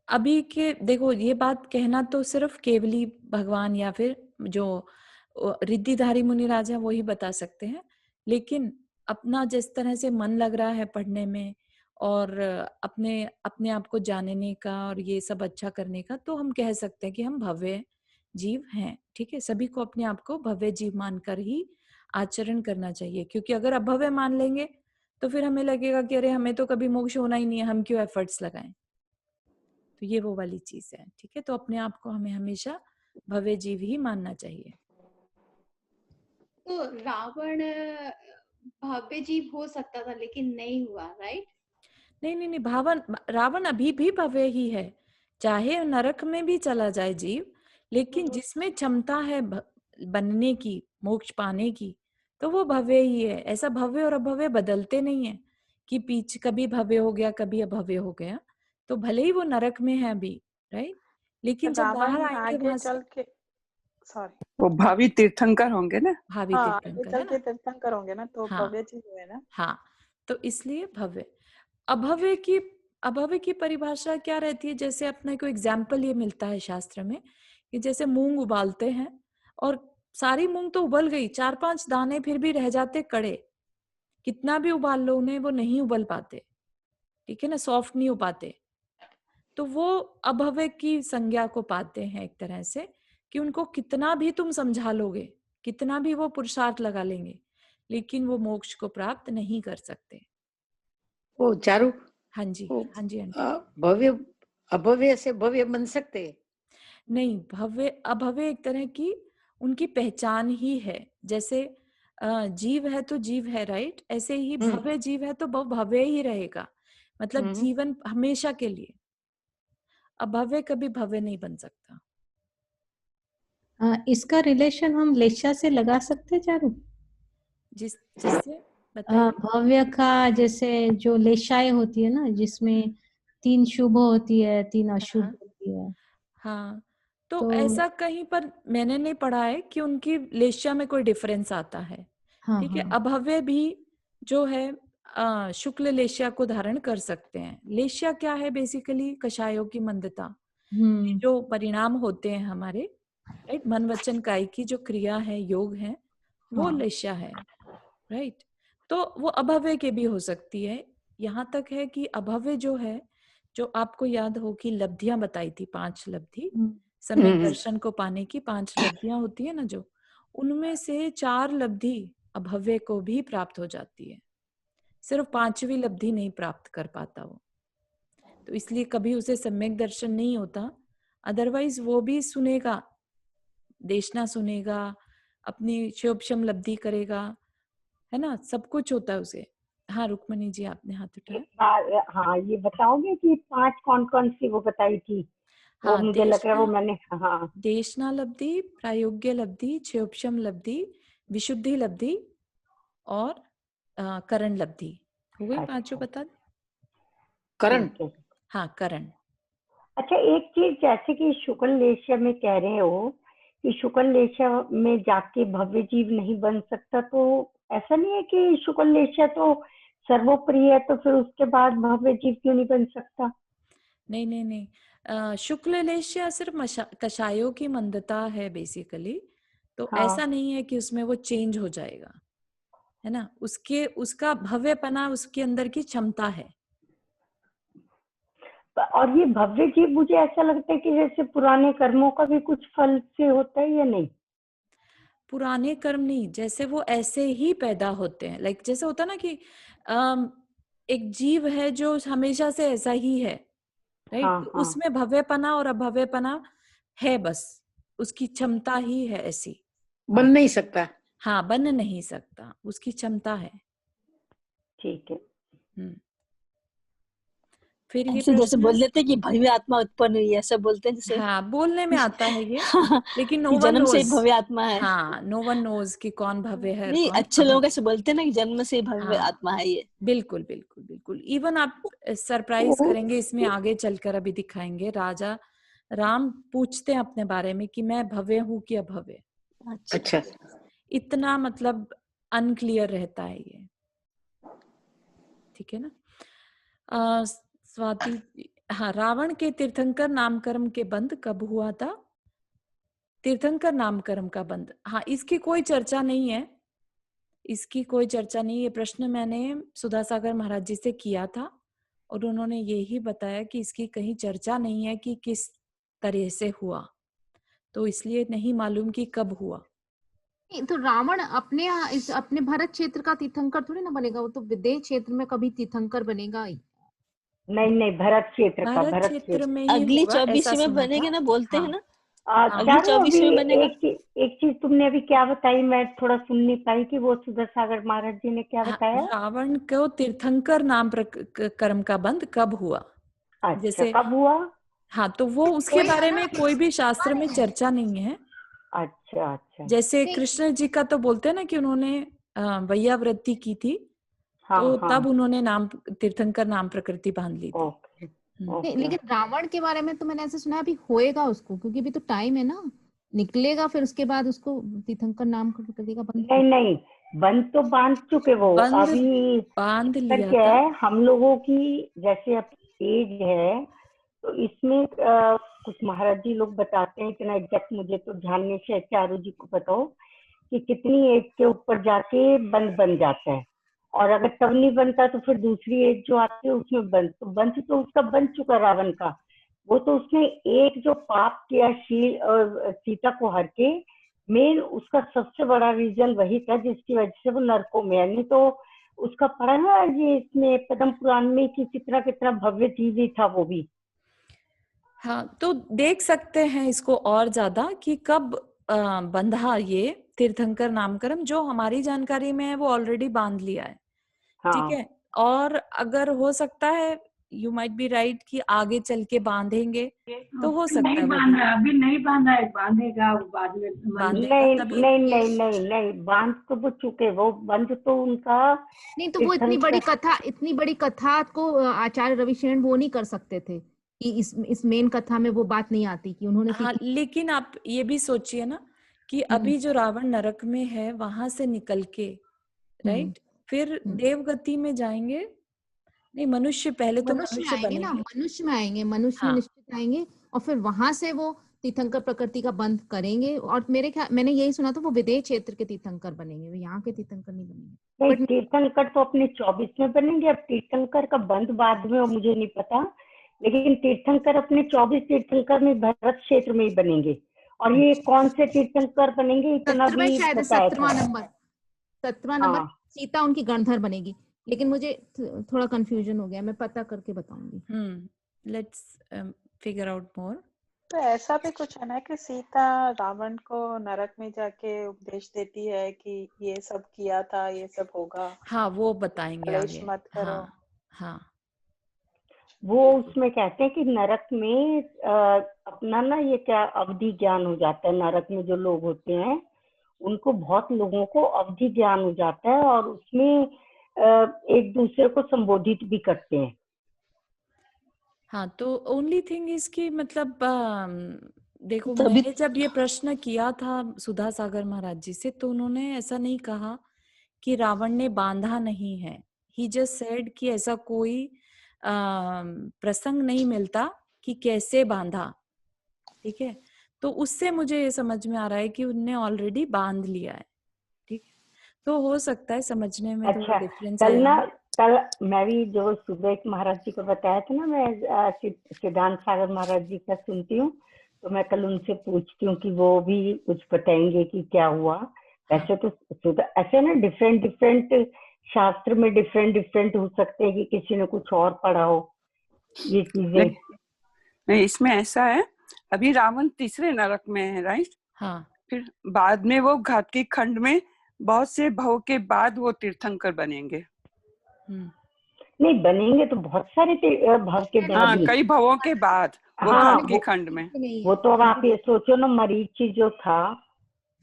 अभी के देखो, ये बात कहना तो सिर्फ केवली भगवान या फिर जो रिद्धिधारी मुनिराज है वही बता सकते हैं, लेकिन अपना जिस तरह से मन लग रहा है पढ़ने में और अपने अपने आप को जानने का और ये सब अच्छा करने का, तो हम कह सकते हैं कि हम भव्य जीव हैं। ठीक है, सभी को अपने आप को भव्य जीव मानकर ही आचरण करना चाहिए, क्योंकि अगर अभव्य मान लेंगे तो फिर हमें लगेगा कि अरे हमें तो कभी मोक्ष होना ही नहीं है, हम क्यों एफर्ट्स लगाएं। तो ये वो वाली चीज है। ठीक है, तो अपने आप को हमें हमेशा भव्य जीव ही मानना चाहिए। तो रावण भव्य जीव हो सकता था लेकिन नहीं हुआ, राइट? नहीं नहीं नहीं, रावण अभी भी भव्य ही है, चाहे नरक में भी चला जाए जीव, लेकिन जिसमें क्षमता है बनने की, मोक्ष पाने की, तो वो भव्य ही है। ऐसा भव्य और अभव्य बदलते नहीं है कि पीछे कभी भव्य हो गया कभी अभव्य हो गया। तो भले ही वो नरक में है अभी, राइट, लेकिन जब बाहर रावण आएंगे आगे वहां से चल के, सॉरी, वो भावी तीर्थंकर होंगे ना। भावी हाँ आगे तीर्थंकर, चल है के ना। तीर्थंकर होंगे ना, तो हाँ भव्य जी हुए ना। हाँ, तो इसलिए भव्य। अभव्य की अभव्य की परिभाषा क्या रहती है? जैसे अपने को एग्जाम्पल ये मिलता है शास्त्र में कि जैसे मूंग उबालते हैं और सारी मूंग तो उबल गई, 4-5 दाने फिर भी रह जाते कड़े, कितना भी उबाल लो उन्हें वो नहीं उबल पाते। ठीक है ना, सॉफ्ट नहीं हो पाते। तो वो अभव्य की संज्ञा को पाते हैं एक तरह से, कि उनको कितना भी तुम समझा लोगे, कितना भी वो पुरुषार्थ लगा लेंगे, लेकिन वो मोक्ष को प्राप्त नहीं कर सकते। वो चारू, हाँ जी, वो हाँ जी आंटी। भव्य अभव्य से भव्य बन सकते हैं। नहीं, भव्य अभव्य एक तरह की उनकी पहचान ही है। जैसे जीव है तो जीव है, राइट, ऐसे ही भव्य जीव है तो वो भव्य ही रहेगा, मतलब जीवन हमेशा के लिए। अभव्य कभी भव्य नहीं बन सकता। इसका रिलेशन हम लेशा से लगा सकते हैं चारू? जिससे बताइए। भव्य का जैसे जो लेशाएं होती है ना, जिसमें 3 शुभ होती है 3 अशुभ हाँ होती है। हाँ, तो तो ऐसा कहीं पर मैंने नहीं पढ़ा है कि उनकी लेश्या में कोई डिफरेंस आता है। हाँ ठीक है, हाँ अभव्य भी जो है शुक्ल लेश्या को धारण कर सकते हैं। लेश्या क्या है? बेसिकली कषायों की मंदता, ये जो परिणाम होते हैं हमारे, राइट, मन वचन काय की जो क्रिया है, योग है, वो हाँ लेश्या है, राइट। तो वो अभव्य के भी हो सकती है। यहाँ तक है कि अभव्य जो है, जो आपको याद हो कि लब्धियां बताई थी, 5 लब्धि, सम्यक दर्शन को पाने की 5 लब्धियां होती है ना, जो उनमें से 4 लब्धि अभव्य को भी प्राप्त हो जाती है, सिर्फ 5वीं लब्धि नहीं प्राप्त कर पाता वो। तो इसलिए कभी उसे सम्यक दर्शन नहीं होता, अदरवाइज वो भी सुनेगा, देशना सुनेगा, अपनी शिवोपशम लब्धि करेगा, है ना, सब कुछ होता है उसे। हाँ रुक्मणी जी, आपने हाथ उठाया। हाँ, ये बताओगे कि 5 कौन कौन सी वो बताई थी? वो हाँ, मुझे लग रहा है वो मैंने, हाँ। देशना लब्धि, प्रायोग्य लब्धि, क्षयोपशम लब्धि, विशुद्धि लब्धि और करण लब्धि। हो गई 5 जो बता दे। करण। ठीक है। हाँ, करण। अच्छा, एक चीज, जैसे कि शुक्ल लेशिया में कह रहे हो कि शुक्ल लेशिया में जाके भव्य जीव नहीं बन सकता, तो ऐसा नहीं है कि शुक्ल लेशिया तो सर्वोपरि है, तो फिर उसके बाद भव्य जीव क्यों नहीं बन सकता? नहीं नहीं नहीं, शुक्ल लेश्या सिर्फ कषायों की मंदता है बेसिकली। तो हाँ। ऐसा नहीं है कि उसमें वो चेंज हो जाएगा, है ना, उसका भव्यपना उसके अंदर की क्षमता है। और ये भव्य जीव मुझे ऐसा लगता है कि जैसे पुराने कर्मों का भी कुछ फल से होता है या नहीं? पुराने कर्म नहीं, जैसे वो ऐसे ही पैदा होते हैं, लाइक जैसे होता ना कि एक जीव है जो हमेशा से ऐसा ही है, राइट, हाँ तो हाँ। उसमें भव्यपना और अभव्यपना है, बस उसकी क्षमता ही है ऐसी। बन नहीं सकता। हाँ, बन नहीं सकता, उसकी क्षमता है। ठीक है। हम्म। फिर ये ऐसे जैसे प्रश्न, बोल देते हैं कि भव्य आत्मा उत्पन्न हुई, ऐसा बोलते हैं जैसे हाँ बोलने में आता है ये, लेकिन नो कि वन जन्म से ही नोज। भव्य आत्मा है। हाँ, नो वन नोज कि कौन भव्य है और नहीं, कौन अच्छे लोग अभव्य। ऐसे बोलते हैं ना कि जन्म से ही भव्य हाँ आत्मा है ये। बिल्कुल बिल्कुल बिल्कुल। इवन आप सरप्राइज करेंगे इसमें, आगे चलकर अभी दिखाएंगे। राजा राम पूछते हैं अपने बारे में कि मैं भव्य हूँ कि अभव्य। अच्छा। इतना मतलब अनक्लियर रहता है ये, ठीक है ना। स्वाति, हाँ, रावण के तीर्थंकर नामकरण के बंद कब हुआ था? तीर्थंकर नामकरण का बंद, हाँ, इसकी कोई चर्चा नहीं है, इसकी कोई चर्चा नहीं। ये प्रश्न मैंने सुधा सागर महाराज जी से किया था और उन्होंने यही बताया कि इसकी कहीं चर्चा नहीं है कि किस तरह से हुआ, तो इसलिए नहीं मालूम कि कब हुआ। नहीं, तो रावण अपने भरत क्षेत्र का तीर्थंकर थोड़ी ना बनेगा, वो तो विदेह क्षेत्र में कभी तीर्थंकर बनेगा। नहीं नहीं, भरत क्षेत्र का, भरत भरत क्षेत्र क्षेत्र। में ही अगली होगा, ऐसा 24 में सुना बनेंगे था। ना, बोलते हैं हाँ, ना। हाँ, अगली चारू, 24 अभी में बनेगा। एक चीज तुमने अभी क्या बताई, मैं थोड़ा सुन नहीं पाई कि वो सुधा सागर महाराज जी ने क्या हाँ, बताया। रावण को तीर्थंकर नाम कर्म का बंद कब हुआ? अच्छा, जैसे, कब हुआ? हाँ, तो वो उसके कोई बारे है में ना, कोई भी शास्त्र में चर्चा नहीं है। अच्छा अच्छा। जैसे नहीं, कृष्ण जी का तो बोलते हैं ना कि उन्होंने वैयावृत्ति की थी, हाँ तो हाँ, तब उन्होंने नाम तीर्थंकर नाम प्रकृति बांध ली थी। ओके नहीं, ओके। लेकिन रावण के बारे में तो मैंने ऐसे सुना है अभी होएगा उसको, क्योंकि अभी तो टाइम है ना, निकलेगा फिर उसके बाद उसको तीर्थंकर नाम कर देगा बंद। नहीं नहीं, बंद तो बांध चुके वो बंद अभी। बांध इसका लिया क्या था। है, हम लोगों की जैसे अब एज है, तो इसमें कुछ महाराज जी लोग बताते हैं, इतना एग्जैक्ट मुझे तो ध्यान नहीं, शायद चारू जी को पता हो कि कितनी एज के ऊपर जाके बंद बन जाता है, और अगर तब नहीं बनता तो फिर दूसरी एज जो आती है उसमें बंद, तो बंद तो उसका बन चुका रावण का। वो तो उसने एक जो पाप किया सीता को हर के, मेन उसका सबसे बड़ा रीजन वही था जिसकी वजह से वो नरकों में है। नहीं तो उसका पढ़ा ना ये इसमें पद्म पुराण में कि कितना कितना भव्य चीज ही था वो भी। हाँ, तो देख सकते हैं इसको और ज्यादा कि कब बंधा ये तीर्थंकर नामकरण। जो हमारी जानकारी में है वो ऑलरेडी बांध लिया है, ठीक हाँ है। और अगर हो सकता है, यू माइट बी राइट, कि आगे चल के बांधेंगे, तो हो सकता है नहीं वो भी बांधा, अभी नहीं बांधा है, बांधेगा वो बाद में बांधेगा नहीं तभी। नहीं नहीं नहीं नहीं, बांध तो वो चुके, वो बंध तो उनका नहीं, तो वो इतनी बड़ी कथा को आचार्य रविशरण वो नहीं कर सकते थे कि इस मेन कथा में वो बात नहीं आती कि उन्होंने हाँ, लेकिन आप ये भी सोचिए ना कि अभी जो रावण नरक में है वहां से निकल के, राइट, फिर देवगति में जाएंगे। नहीं, मनुष्य पहले तो मनुष्य आएंगे ना, बनेंगे। मनुष्य में आएंगे, मनुष्य में हाँ, निश्चित आएंगे, और फिर वहां से वो तीर्थंकर प्रकृति का बंद करेंगे। और मेरे ख्याल, मैंने यही सुना था वो विदेह क्षेत्र के तीर्थंकर बनेंगे, वो यहाँ के तीर्थंकर नहीं बनेंगे। नहीं, तीर्थंकर तो अपने 24 में बनेंगे। अब तीर्थंकर का बंद बाद में और मुझे नहीं पता, लेकिन तीर्थंकर अपने 24 तीर्थंकर में भरत क्षेत्र में ही बनेंगे। और ये कौन से तीर्थंकर बनेंगे इतना भी शायद बताया था। 17वां नंबर सीता उनकी गणधर बनेगी, लेकिन मुझे थोड़ा कंफ्यूजन हो गया, मैं पता करके बताऊंगी। Let's figure out more. तो ऐसा भी कुछ है ना कि सीता रावण को नरक में जाके उपदेश देती है कि ये सब किया था, ये सब होगा, हाँ, वो बताएंगे कलेश आगे। मत करो। हाँ, हाँ, वो उसमें कहते हैं कि नरक में अपना ना ये क्या अवधि ज्ञान हो जाता है। नरक में जो लोग होते हैं उनको, बहुत लोगों को अवधि ज्ञान हो जाता है, और उसमें एक दूसरे को संबोधित भी करते हैं। हाँ, तो ओनली थिंग इज कि मतलब देखो, तभी मैंने जब ये प्रश्न किया था सुधा सागर महाराज जी से, तो उन्होंने ऐसा नहीं कहा कि रावण ने बांधा नहीं है। ही जस्ट सेड कि ऐसा कोई प्रसंग नहीं मिलता कि कैसे बांधा, ठीक है। तो उससे मुझे ये समझ में आ रहा है कि उनने ऑलरेडी बांध लिया है, ठीक है। तो हो सकता है समझने में थोड़ा डिफरेंस कल आया ना, हो। कल मैं भी जो सुबह एक महाराज जी को बताया था ना, मैं सिद्धांत सागर महाराज जी का सुनती हूँ, तो मैं कल उनसे पूछती हूँ कि वो भी कुछ बताएंगे कि क्या हुआ। ऐसे तो ऐसे ना डिफरेंट शास्त्र में डिफरेंट हो सकते हैं कि किसी ने कुछ और पढ़ा हो ये चीजें। नहीं, इसमें ऐसा है, अभी रावण तीसरे नरक में है, राइट। हाँ, फिर बाद में वो घातकी खंड में बहुत से भव के बाद वो तीर्थंकर बनेंगे। नहीं बनेंगे तो बहुत सारे भव के हाँ, बनेंगे। कई भवों के बाद वो हाँ खंड के खंड में। वो तो अब आप ये सोचो ना, मरीचि जो था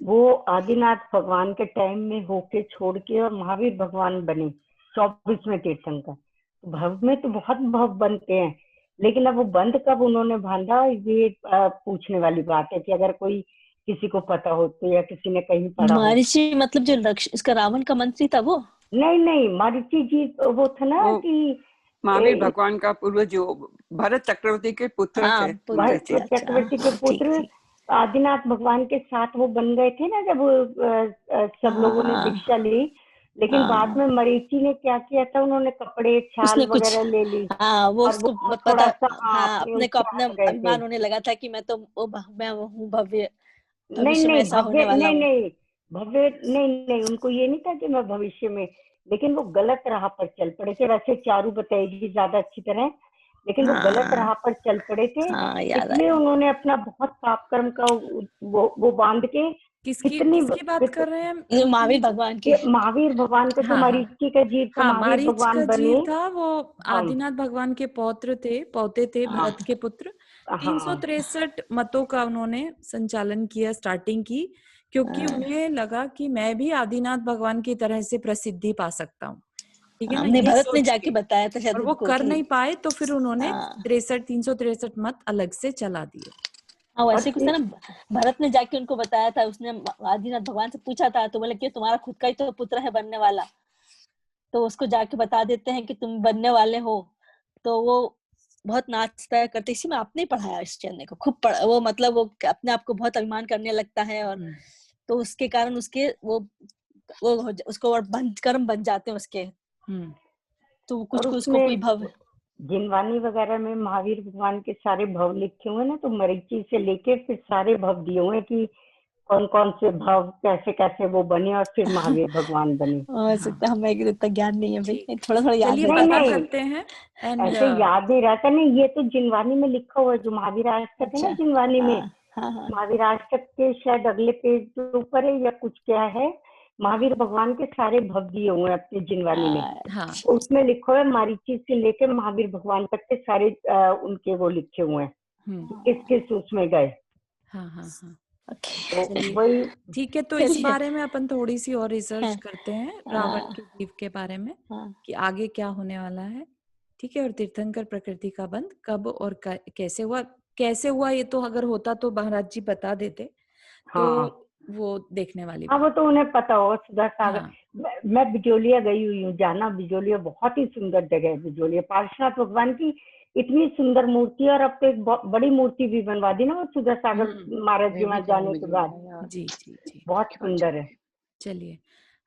वो आदिनाथ भगवान के टाइम में होके छोड़ के और महावीर भगवान बने 24वें तीर्थंकर। भव में तो बहुत भव बनते हैं, लेकिन अब वो बंद कब उन्होंने बांधा, ये पूछने वाली बात है कि अगर कोई किसी को पता हो तो, या किसी ने कहीं पढ़ा हो। मरीचि मतलब जो इसका रावण का मंत्री था वो? नहीं, मरीचि जी वो था ना वो कि महावीर भगवान का पूर्वज जो भरत चक्रवर्ती के पुत्र हाँ, थे। भरत चक्रवर्ती के पुत्र आदिनाथ भगवान के साथ वो बन गए थे ना, जब सब लोगों ने दीक्षा ली। लेकिन बाद में मरीचि ने क्या किया था, उन्होंने कपड़े छाल वगैरह ले ली। हाँ, वो और उसको वो पता, थोड़ा सा हाँ, अपने को अपना हट गए थे। अभिमान होने लगा था कि मैं हूँ भव्य, नहीं भविष्य में ऐसा होने वाला हूँ। नहीं भव्य नहीं, उनको ये नहीं था कि मैं भविष्य में, लेकिन वो गलत राह पर चल पड़े थे। वैसे चारू बताएगी ज्यादा अच्छी तरह, लेकिन वो गलत राह पर चल पड़े थे। इसलिए उन्होंने अपना बहुत पाप कर्म का वो बांध के किसकी बात कर रहे हैं? महावीर भगवान की। महावीर भगवान के तो मरीचि का जीव था, महावीर भगवान बने। जीव था वो, आदिनाथ भगवान के पोते थे, भरत के पुत्र। 363 मतों का उन्होंने संचालन किया, स्टार्टिंग की, क्योंकि उन्हें लगा कि मैं भी आदिनाथ भगवान की तरह से प्रसिद्धि पा सकता हूँ। ठीक है ना, भरत ने जाके बताया था शायद, और वो कर नहीं पाए, तो फिर उन्होंने 363 मत अलग से चला दिए। हाँ, वैसे कुछ था ना, भरत ने जाके उनको बताया था, उसने आदिनाथ भगवान से पूछा था, तो बोले कि तुम्हारा खुद का ही तो पुत्र है बनने वाला, तो उसको जाके बता देते हैं कि तुम बनने वाले हो। तो वो बहुत नाचता करते, इसी में आपने पढ़ाया इस चैनल को खूब वो मतलब वो अपने आप को बहुत अभिमान करने लगता है, और तो उसके कारण उसके वो उसको और कर्म बन जाते हैं उसके। तो कुछ उसको कोई भव, जिनवानी वगैरह में महावीर भगवान के सारे भव लिखे हुए ना, तो मरीचि से लेके फिर सारे भव दिए हुए कि कौन कौन से भव कैसे कैसे वो बने, और फिर महावीर भगवान बने। हो सकता है हमें इतना ज्ञान नहीं है भाई, थोड़ा याद करते हैं। ऐसे याद नहीं रहता नहीं, ये तो जिनवानी में लिखा हुआ है, जो महावीर आष्टक है ना जिनवानी में। महावीर आष्टक के शायद अगले पेज के ऊपर है या कुछ क्या है, महावीर भगवान के सारे भव दिए हुए हैं अपनी जिनवानी में। उसमें लिखा है मरीचि से लेकर महावीर भगवान तक के सारे उनके वो लिखे हुए हैं, किस किस उसमें गए। ठीक है, तो इस बारे में अपन थोड़ी सी और रिसर्च करते हैं, रावण के जीव के बारे में, कि आगे क्या होने वाला है। ठीक है, और तीर्थंकर प्रकृति का बंध कब और कैसे हुआ, ये तो अगर होता तो महाराज जी बता देते, तो वो देखने वाली। हाँ, वो तो उन्हें पता होगा। सुधा सागर मैं बिजोलिया गई हुई हूँ, जाना बिजोलिया बहुत ही सुंदर जगह है। बिजोलिया पार्श्वनाथ भगवान की इतनी सुंदर मूर्ति, और अब तो एक बड़ी मूर्ति भी बनवा दी ना वो सुधा सागर महाराज जी वहाँ जाने के बाद। जी बहुत सुंदर है। चलिए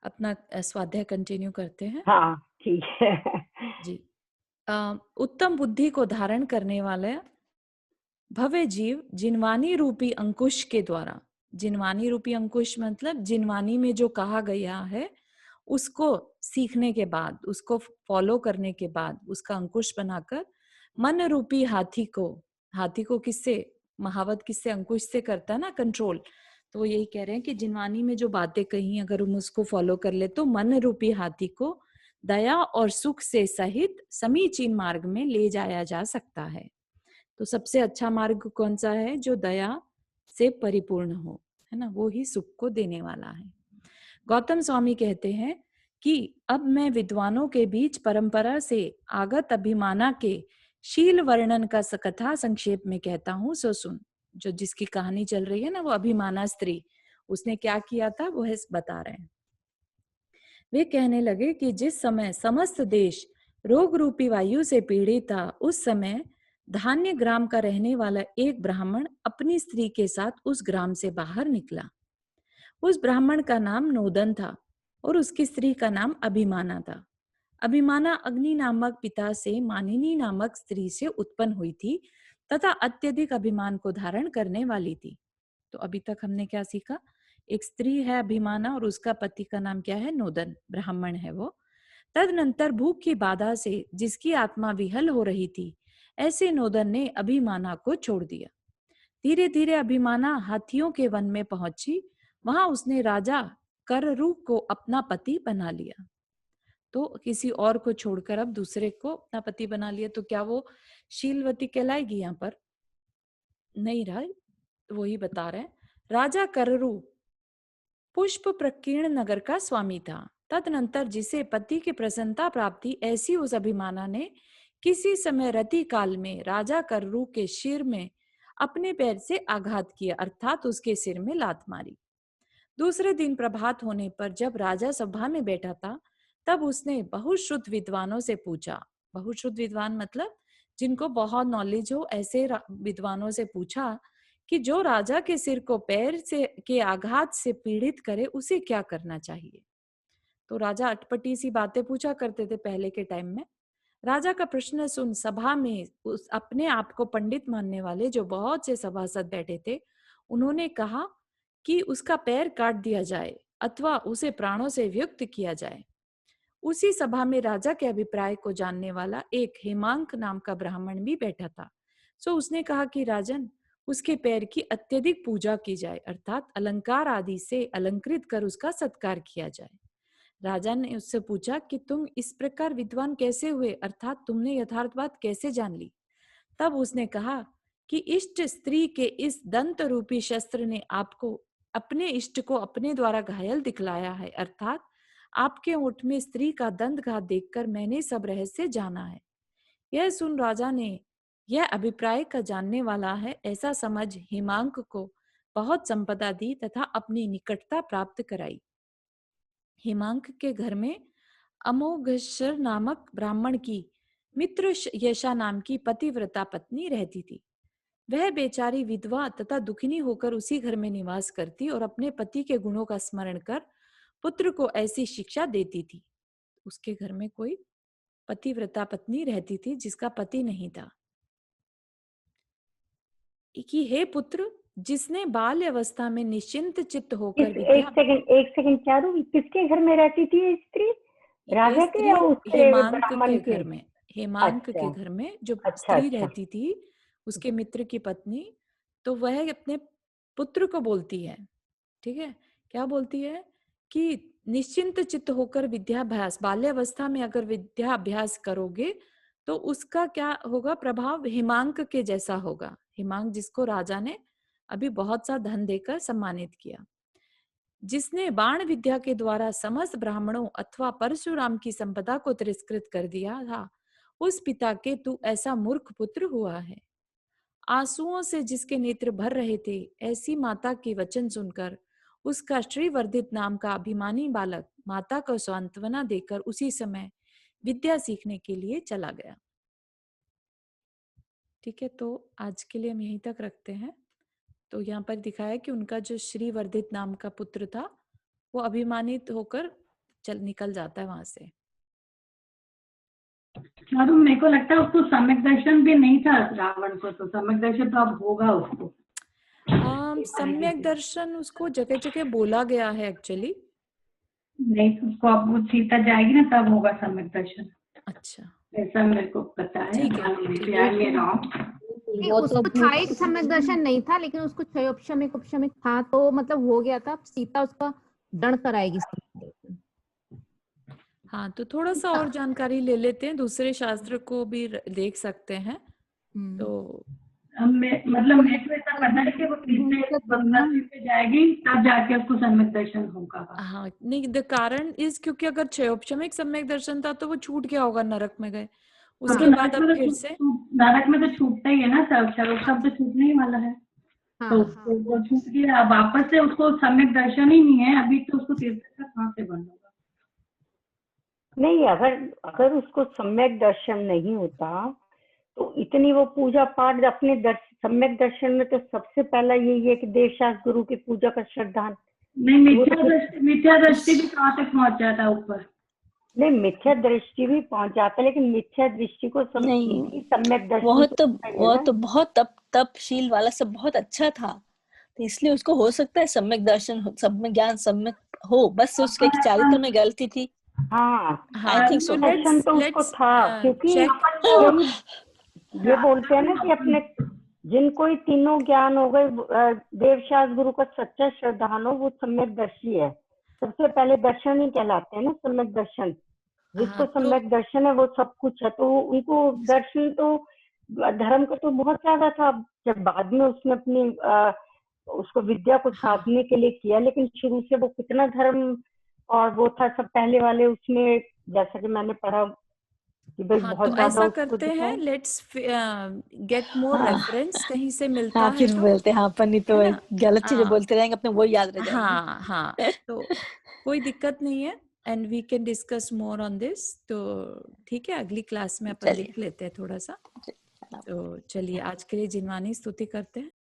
अपना स्वाध्याय कंटिन्यू करते हैं। हाँ ठीक है जी। उत्तम बुद्धि को धारण करने वाले भव्य जीव जिनवानी रूपी अंकुश के द्वारा, जिनवानी रूपी अंकुश मतलब जिनवानी में जो कहा गया है उसको सीखने के बाद, उसको फॉलो करने के बाद, उसका अंकुश बनाकर मन रूपी हाथी को किससे, महावत किससे, अंकुश से करता है ना कंट्रोल। तो यही कह रहे हैं कि जिनवानी में जो बातें कही अगर हम उसको फॉलो कर ले तो मन रूपी हाथी को दया और सुख से सहित समीचीन मार्ग में ले जाया जा सकता है। तो सबसे अच्छा मार्ग कौन सा है? जो दया से परिपूर्ण हो, है ना, वो ही सुख को देने वाला है। गौतम स्वामी कहते हैं कि अब मैं विद्वानों के बीच परंपरा से आगत अभिमाना के शील वर्णन का कथा संक्षेप में कहता हूँ, सो सुन। जो जिसकी कहानी चल रही है ना, वो अभिमाना स्त्री, उसने क्या किया था वो है बता रहे हैं। वे कहने लगे कि जिस समय समस्त देश रोग रूपी वायु से पीड़ित था, उस समय धान्य ग्राम का रहने वाला एक ब्राह्मण अपनी स्त्री के साथ उस ग्राम से बाहर निकला। उस ब्राह्मण का नाम नोदन था और उसकी स्त्री का नाम अभिमाना था। अभिमाना अग्नि नामक पिता से मानिनी नामक स्त्री से उत्पन्न हुई थी तथा अत्यधिक अभिमान को धारण करने वाली थी। तो अभी तक हमने क्या सीखा? एक स्त्री है अभिमाना और उसका पति का नाम क्या है? नोदन, ब्राह्मण है वो। तदनंतर भूख की बाधा से जिसकी आत्मा विहल हो रही थी, ऐसे नोदन ने अभिमाना को छोड़ दिया। धीरे धीरे अभिमाना हाथियों के वन में पहुंची। वहां उसने राजा कररू को अपना पति बना लिया। तो किसी और को छोड़कर अब दूसरे को अपना पति बना लिया, तो क्या वो शीलवती कहलाएगी? यहाँ पर नहीं रहा, वो ही बता रहे हैं। राजा कररू पुष्प प्रकीर्ण नगर का स्वामी था। तदनंतर जिसे पति की प्रसन्नता प्राप्ति, ऐसी उस अभिमाना ने किसी समय रति काल में राजा कररू के सिर में अपने पैर से आघात किया, अर्थात उसके सिर में लात मारी। दूसरे दिन प्रभात होने पर जब राजा सभा में बैठा था, तब उसने बहुश्रुत विद्वानों से पूछा, बहुश्रुत विद्वान मतलब जिनको बहुत नॉलेज हो, ऐसे विद्वानों से पूछा कि जो राजा के सिर को पैर से के आघात से पीड़ित करे उसे क्या करना चाहिए। तो राजा अटपटी सी बातें पूछा करते थे पहले के टाइम में। राजा का प्रश्न सुन सभा में उस अपने आप को पंडित मानने वाले जो बहुत से सभासद बैठे थे, उन्होंने कहा कि उसका पैर काट दिया जाए अथवा उसे प्राणों से वियुक्त किया जाए। उसी सभा में राजा के अभिप्राय को जानने वाला एक हेमांक नाम का ब्राह्मण भी बैठा था। सो उसने कहा कि राजन, उसके पैर की अत्यधिक पूजा की जाए, अर्थात अलंकार आदि से अलंकृत कर उसका सत्कार किया जाए। राजा ने उससे पूछा कि तुम इस प्रकार विद्वान कैसे हुए, अर्थात तुमने यथार्थ बात कैसे जान ली? तब उसने कहा कि इष्ट स्त्री के इस दंत रूपी शस्त्र ने आपको अपने इष्ट को अपने द्वारा घायल दिखलाया है, अर्थात आपके ओठ में स्त्री का दंत घात देखकर मैंने सब रहस्य जाना है। यह सुन राजा ने यह अभिप्राय का जानने वाला है ऐसा समझ हेमांक को बहुत संपदा दी तथा अपनी निकटता प्राप्त कराई। हेमांक के घर में अमोघेश्वर नामक ब्राह्मण की मित्र यशा नाम की पतिव्रता पत्नी रहती थी। वह बेचारी विधवा तथा दुखिनी होकर उसी घर में निवास करती और अपने पति के गुणों का स्मरण कर पुत्र को ऐसी शिक्षा देती थी। उसके घर में कोई पतिव्रता पत्नी रहती थी जिसका पति नहीं था कि हे पुत्र, जिसने बाल्य अवस्था में निश्चिंत चित्त होकर एक सेकंड चारू, किसके घर में रहती थी ये स्त्री? राजा के या उसके ब्राह्मण के? घर में, हेमांक के घर में जो स्त्री रहती थी, उसके मित्र की पत्नी, तो वह अपने पुत्र को बोलती है, ठीक है, क्या बोलती है कि निश्चिंत चित्त होकर विद्याभ्यास, बाल्यावस्था में अगर विद्याभ्यास करोगे तो उसका क्या होगा, प्रभाव हेमांक के जैसा होगा। हेमांक जिसको राजा ने अभी बहुत सा धन देकर सम्मानित किया, जिसने बाण विद्या के द्वारा समस्त ब्राह्मणों अथवा परशुराम की संपदा को तिरस्कृत कर दिया था, उस पिता के तू ऐसा मूर्ख पुत्र हुआ है। आंसुओं से जिसके नेत्र भर रहे थे, ऐसी माता के वचन सुनकर उसका श्रीवर्धित नाम का अभिमानी बालक माता को सांत्वना देकर उसी समय विद्या सीखने के लिए चला गया। ठीक है, तो आज के लिए हम यहीं तक रखते हैं। तो यहाँ पर दिखाया कि उनका जो श्रीवर्धित नाम का पुत्र था वो अभिमानित होकर निकल जाता है वहां से। मेरे को लगता है उसको सम्यक दर्शन भी नहीं था रावण को, तो सम्यक दर्शन तो अब होगा उसको। सम्यक दर्शन उसको जगह जगह बोला गया है एक्चुअली। नहीं तो उसको अब वो सीता जाएगी ना तब होगा सम्यक दर्शन। अच्छा, ऐसा मेरे को पता है। ठीक है, उसको था एक सम्यक दर्शन नहीं था, लेकिन उसको क्षयोपशमिक उपशमिक था, तो मतलब हो गया था। सीता उसका दंड कराएगी। हाँ, तो थोड़ा सा और जानकारी ले लेते हैं, दूसरे शास्त्र को भी देख सकते हैं। तो मतलब मेरे को ऐसा पता है कि वो पे जाएगी तब जाके उसको सम्यक दर्शन होगा। हाँ, नहीं, द कारण इज क्योंकि अगर क्षयोपशमिक सम्यक दर्शन था तो वो छूट गया होगा, नरक में गए, उसके बाद अब फिर से नरक में तो छूटता ही है ना, सब तो छूटने ही वाला है। तो वो छूट गया, वापस से उसको सम्यक दर्शन ही नहीं है अभी, तो उसको तीर्थंकर कहाँ से बन होगा? नहीं, अगर उसको सम्यक दर्शन नहीं होता तो इतनी वो पूजा पाठ अपने सम्यक दर्शन में तो सबसे पहला यही है कि देवशास्त्र गुरु की पूजा का श्रद्धान। नहीं, मिथ्या दृष्टि भी कहाँ तक पहुँच जाता है ऊपर? नहीं, मिथ्या दृष्टि भी पहुँच जाता है, लेकिन मिथ्या दृष्टि को सम्यक दर्शन वो तो बहुत तपशील वाला सब बहुत अच्छा था, तो इसलिए उसको हो सकता है सम्यक दर्शन, सम्यक ज्ञान, सम्यक हो, बस उसके चारित्र में गलती थी। हाँ, आई थिंक सो। दर्शन तो उसको था, क्योंकि ये बोलते हैं ना कि अपने जिनको ही तीनों ज्ञान हो गए, देवशास्त्र गुरु का सच्चा श्रद्धान हो, वो सम्यक दर्शी है। सबसे पहले दर्शन ही कहलाते हैं ना सम्यक दर्शन। जिसको हाँ, तो सम्यक दर्शन है वो सब कुछ है, तो उनको दर्शन तो धर्म का तो बहुत ज्यादा था। जब बाद में उसने अपनी उसको विद्या को हाँ साधने के लिए किया, लेकिन शुरू से वो कितना धर्म और वो था सब पहले वाले उसमें, जैसा कि मैंने पढ़ा कि भाई हाँ, बहुत तो ज्यादा ऐसा उसको करते हैं, दिखाया। लेट्स गेट मोर हाँ रेफरेंस कहीं से मिलता हाँ है फिर तो, बोलते हैं, हाँ अपन नहीं तो है ना? गलत चीजें हाँ बोलते रहेंगे, अपने वो याद रह जाएंगी। हाँ हाँ, तो कोई दिक्कत नहीं है, and we can discuss more on this. तो ठीक है, अगली क्लास में अपन चलिए देख लेते हैं थोड़ा सा। चलिए। तो चलिए आज के लिए जिनवानी स्तुति करते हैं।